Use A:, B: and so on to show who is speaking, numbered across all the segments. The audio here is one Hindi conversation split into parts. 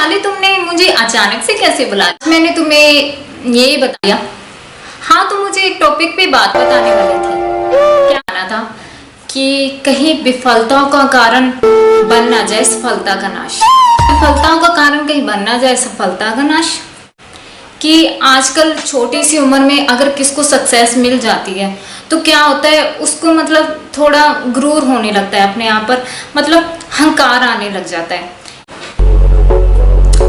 A: वैशाली, तुमने मुझे अचानक से कैसे बुलाया? मैंने तुम्हें यही बताया। हाँ, तुम मुझे एक टॉपिक पे बात बताने वाली थी। क्या आना था कि कहीं विफलताओं का कारण बन ना जाए सफलता का नाश। विफलताओं का कारण कहीं बन ना जाए सफलता का नाश। कि आजकल छोटी सी उम्र में अगर किसको सक्सेस मिल जाती है तो क्या होता है, उसको मतलब थोड़ा गुरूर होने लगता है अपने आप पर, मतलब हंकार आने लग जाता है।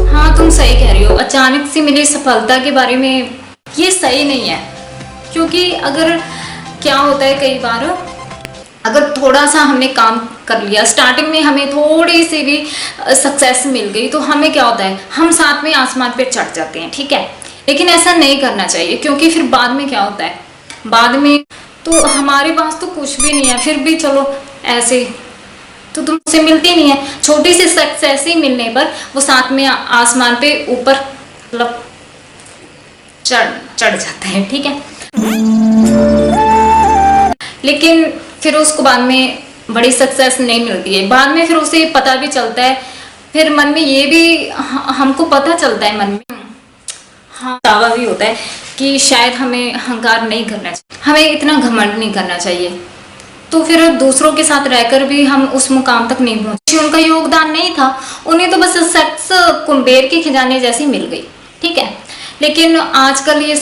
A: हाँ, तुम सही कह रही हो। अचानक से मिली सफलता के बारे में ये सही नहीं है, क्योंकि अगर क्या होता है कई बार, अगर थोड़ा सा हमने काम कर लिया, स्टार्टिंग में हमें थोड़ी सी भी सक्सेस मिल गई तो हमें क्या होता है, हम साथ में आसमान पे चढ़ जाते हैं, ठीक है। लेकिन ऐसा नहीं करना चाहिए, क्योंकि फिर बाद में क्या होता है, बाद में तो हमारे पास तो कुछ भी नहीं है, फिर भी चलो ऐसे तो तुमसे मिलती नहीं है। छोटी सी सक्सेस ही मिलने पर वो साथ में आसमान पे ऊपर मतलब चढ़ जाता है, ठीक है। लेकिन फिर उसको बाद में बड़ी सक्सेस नहीं मिलती है। बाद में फिर उसे पता भी चलता है, फिर मन में ये भी हमको पता चलता है, मन में हाँ दावा भी होता है कि शायद हमें अहंकार नहीं करना चाहिए, हमें इतना घमंड नहीं करना चाहिए। तो फिर दूसरों के साथ रहकर भी हम उस मुकाम तक नहीं पहुंचे। उनका योगदान नहीं था, उन्हें तो बस सक्सेस कुंबेर के खजाने जैसी मिल गई, ठीक है। लेकिन आजकल ये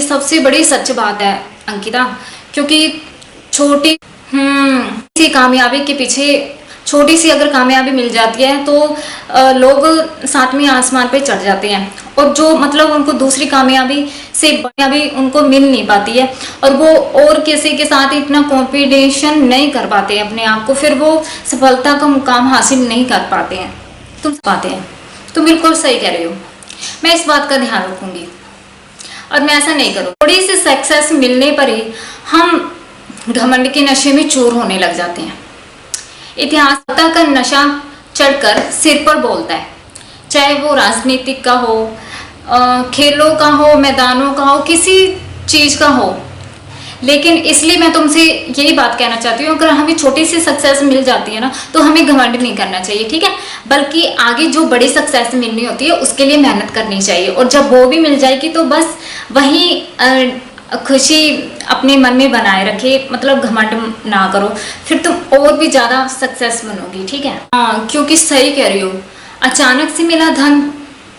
A: सबसे बड़ी सच बात है अंकिता, क्योंकि छोटी सी कामयाबी के पीछे, छोटी सी अगर कामयाबी मिल जाती है तो लोग साथ में आसमान पे चढ़ जाते हैं, और जो मतलब उनको दूसरी कामयाबी से कामयाबी उनको मिल नहीं पाती है, और वो और किसी के साथ इतना कॉम्पिटिशन नहीं कर पाते हैं अपने आप को, फिर वो सफलता का मुकाम हासिल नहीं कर पाते हैं। तुम बिल्कुल सही कह रहे हो, मैं इस बात का ध्यान रखूंगी और मैं ऐसा नहीं करूँ। थोड़ी सी सक्सेस मिलने पर ही हम घमंड के नशे में चूर होने लग जाते हैं। इतिहास का नशा चढ़कर सिर पर बोलता है, चाहे वो राजनीतिक का हो, खेलों का हो, मैदानों का हो, किसी चीज का हो। लेकिन इसलिए मैं तुमसे यही बात कहना चाहती हूँ, अगर हमें छोटी सी सक्सेस मिल जाती है ना तो हमें घमंड नहीं करना चाहिए, ठीक है। बल्कि आगे जो बड़ी सक्सेस मिलनी होती है उसके लिए मेहनत करनी चाहिए, और जब वो भी मिल जाएगी तो बस वही खुशी अपने मन में बनाए रखे, मतलब घमंड ना करो, फिर तुम और भी ज्यादा सक्सेस बनोगी, ठीक है। हाँ, क्योंकि सही कह रही हो, अचानक से मिला धन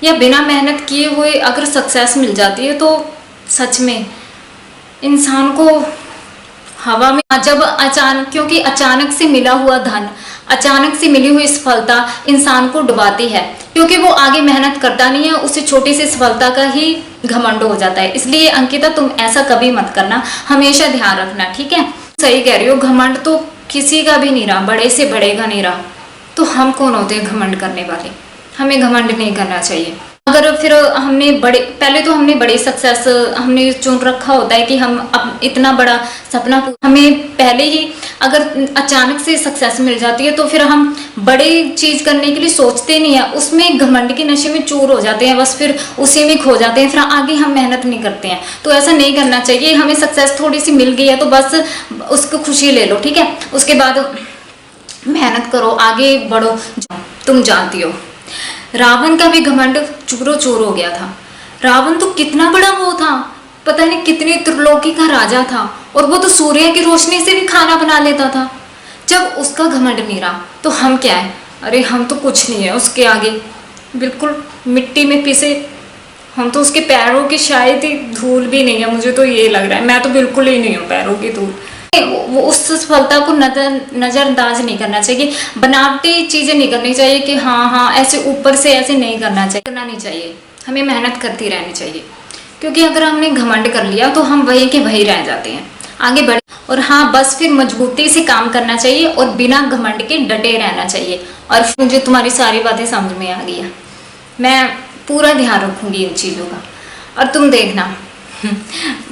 A: या बिना मेहनत किए हुए अगर सक्सेस मिल जाती है तो सच में इंसान को हवा में, जब क्योंकि अचानक से मिला हुआ धन, अचानक से मिली हुई सफलता इंसान को डुबाती है, क्योंकि वो आगे मेहनत करता नहीं है, उसे छोटी सी सफलता का ही घमंड हो जाता है। इसलिए अंकिता, तुम ऐसा कभी मत करना, हमेशा ध्यान रखना, ठीक है। सही कह रही हो, घमंड तो किसी का भी नहीं रहा, बड़े से बड़े का नहीं रहा, तो हम कौन होते हैं घमंड करने वाले? हमें घमंड नहीं करना चाहिए। अगर फिर पहले तो हमने बड़ी सक्सेस हमने चुन रखा होता है कि हम अब इतना बड़ा सपना, हमें पहले ही अगर अचानक से सक्सेस मिल जाती है तो फिर हम बड़ी चीज करने के लिए सोचते नहीं है, उसमें घमंड के नशे में चूर हो जाते हैं, बस फिर उसी में खो जाते हैं, फिर आगे हम मेहनत नहीं करते हैं। तो ऐसा नहीं करना चाहिए। हमें सक्सेस थोड़ी सी मिल गई है तो बस उसको खुशी ले लो, ठीक है। उसके बाद मेहनत करो, आगे बढ़ो। तुम जानती हो रावण का भी घमंड चूरो चूर हो गया था। रावण तो कितना बड़ा वो था, पता नहीं कितनी त्रिलोकी का राजा था, और वो तो सूर्य की रोशनी से भी खाना बना लेता था। जब उसका घमंड नहीं रहा तो हम क्या है? अरे हम तो कुछ नहीं है उसके आगे, बिल्कुल मिट्टी में पिसे। हम तो उसके पैरों की शायद ही धूल भी नहीं है, मुझे तो ये लग रहा है। मैं तो बिल्कुल ही नहीं हूँ पैरों की धूल। वो उस सफलता को नजरअंदाज नहीं करना चाहिए, बनावटी चीजें नहीं करनी चाहिए कि हाँ ऐसे ऊपर से ऐसे नहीं करना चाहिए। हमें मेहनत करती रहनी चाहिए, क्योंकि अगर हमने घमंड कर लिया तो हम वही के वही रह जाते हैं, आगे बढ़े। और हाँ, बस फिर मजबूती से काम करना चाहिए और बिना घमंड के डटे रहना चाहिए। और मुझे तुम्हारी सारी बातें समझ में आ गई है, मैं पूरा ध्यान रखूंगी इन चीजों का। और तुम देखना,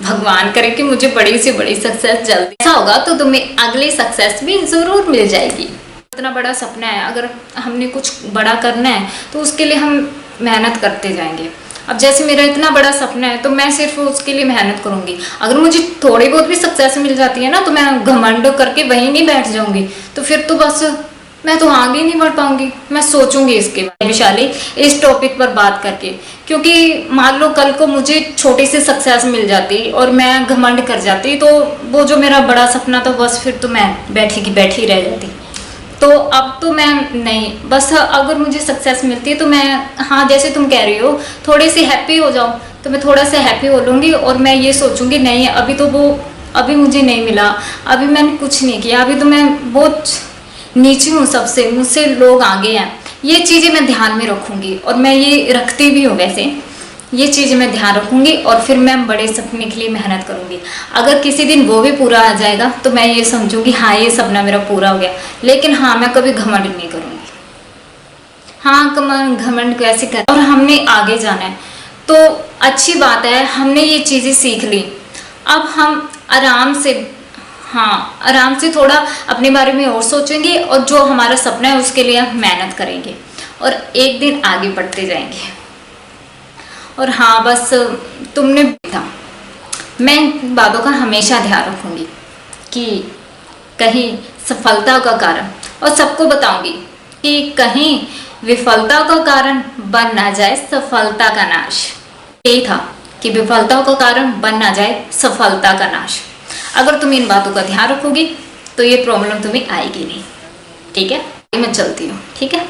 A: भगवान करे कि मुझे बड़ी से बड़ी सक्सेस जल्दी ऐसा होगा तो तुम्हें अगली सक्सेस भी जरूर मिल जाएगी। इतना बड़ा सपना है, अगर हमने कुछ बड़ा करना है तो उसके लिए हम मेहनत करते जाएंगे। अब जैसे मेरा इतना बड़ा सपना है तो मैं सिर्फ उसके लिए मेहनत करूंगी। अगर मुझे थोड़ी बहुत भी सक्सेस मिल जाती है ना तो मैं घमंड करके वहीं नहीं बैठ जाऊंगी, तो फिर तो बस मैं तो आगे नहीं बढ़ पाऊंगी। मैं सोचूंगी इसके बारे में विशाली, इस टॉपिक पर बात करके, क्योंकि मान लो कल को मुझे छोटी सी सक्सेस मिल जाती और मैं घमंड कर जाती, तो वो जो मेरा बड़ा सपना था बस फिर तो मैं बैठी की बैठी रह जाती। तो अब तो मैं नहीं, बस अगर मुझे सक्सेस मिलती है तो मैं, हाँ जैसे तुम कह रही हो थोड़ी सी हैप्पी हो जाओ, तो मैं थोड़ा सा हैप्पी हो लूँगी और मैं ये सोचूंगी नहीं अभी तो वो, अभी मुझे नहीं मिला, अभी मैंने कुछ नहीं किया, अभी तो मैं बहुत नीची हूँ सबसे, मुझसे लोग आगे हैं। ये चीज़ें मैं ध्यान में रखूँगी और मैं ये रखती भी हूँ वैसे, ये चीज़ मैं ध्यान रखूँगी और फिर मैं बड़े सपने के लिए मेहनत करूँगी। अगर किसी दिन वो भी पूरा आ जाएगा तो मैं ये समझूंगी हाँ ये सपना मेरा पूरा हो गया। लेकिन हाँ मैं कभी घमंड नहीं करूँगी। हाँ घमंड कैसे कर, और हमने आगे जाना है तो अच्छी बात है, हमने ये चीज़ें सीख ली। अब हम आराम से, हाँ आराम से थोड़ा अपने बारे में और सोचेंगे और जो हमारा सपना है उसके लिए हम मेहनत करेंगे और एक दिन आगे बढ़ते जाएंगे। और हाँ बस तुमने था, मैं इन बातों का हमेशा ध्यान रखूंगी कि कहीं सफलता का कारण, और सबको बताऊंगी कि कहीं विफलता का कारण बन ना जाए सफलता का नाश। यही था कि विफलता का कारण बन ना जाए सफलता का नाश। अगर तुम इन बातों का ध्यान रखोगी तो ये प्रॉब्लम तुम्हें आएगी नहीं। ठीक है, मैं चलती हूँ। ठीक है।